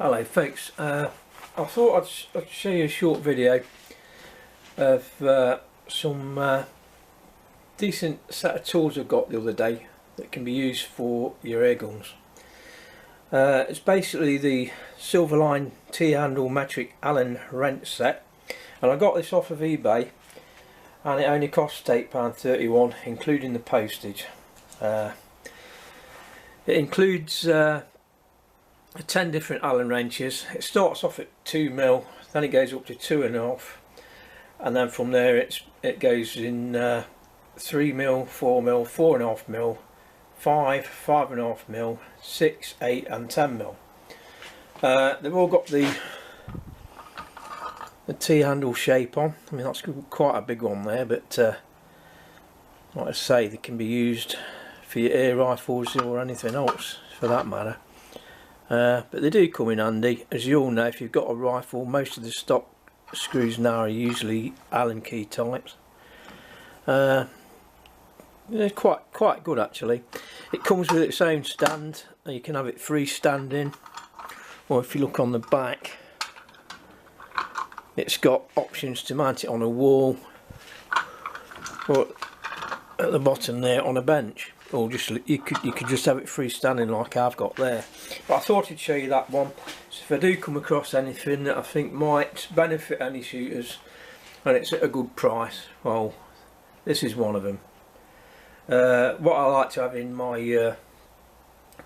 Hello folks, I thought I'd show you a short video of some decent set of tools I got the other day that can be used for your air guns. It's basically the Silverline T-handle metric Allen wrench set, and I got this off of eBay and it only cost £8.31 including the postage. It includes 10 different Allen wrenches. It starts off at 2mm, then it goes up to 2.5, and then from there it goes in 3mm, 4mm, 4.5mm, 5, 5.5mm, 6, 8 and 10mm. They've all got the T-handle shape on. I mean, that's quite a big one there, but like I say, they can be used for your air rifles or anything else for that matter. But they do come in handy. As you all know, if you've got a rifle, most of the stock screws now are usually Allen key types. They're quite good actually. It comes with its own stand. You can have it freestanding, or if you look on the back, it's got options to mount it on a wall, or at the bottom there on a bench, or just you could just have it freestanding like I've got there. But I thought I'd show you that one, so if I do come across anything that I think might benefit any shooters and it's at a good price, well, this is one of them. What I like to have in my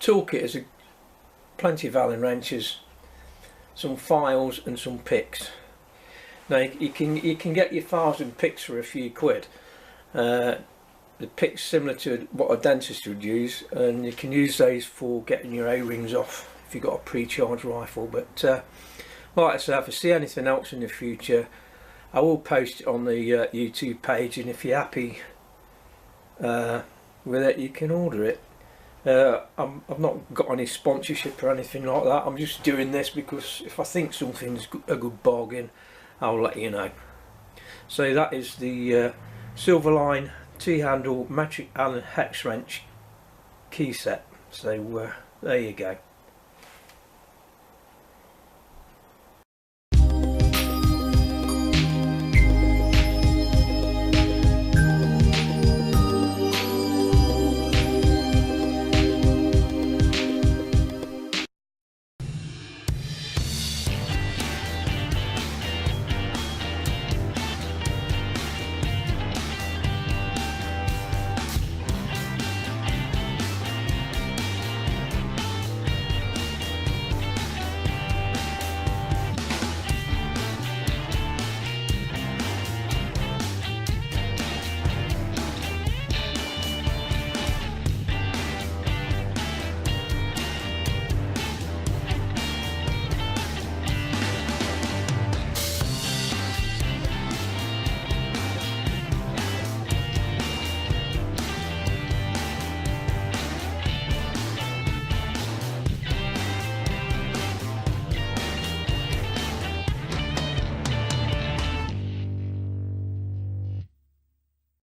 toolkit is plenty of Allen wrenches, some files and some picks. Now you can get your files and picks for a few quid. The picks similar to what a dentist would use, and you can use those for getting your O-rings off if you've got a pre-charged rifle. But like I say, if I see anything else in the future, I will post it on the YouTube page, and if you're happy with it, you can order it. I've not got any sponsorship or anything like that. I'm just doing this because if I think something's a good bargain, I'll let you know. So that is the Silverline T-handle metric Allen hex wrench key set. So there you go.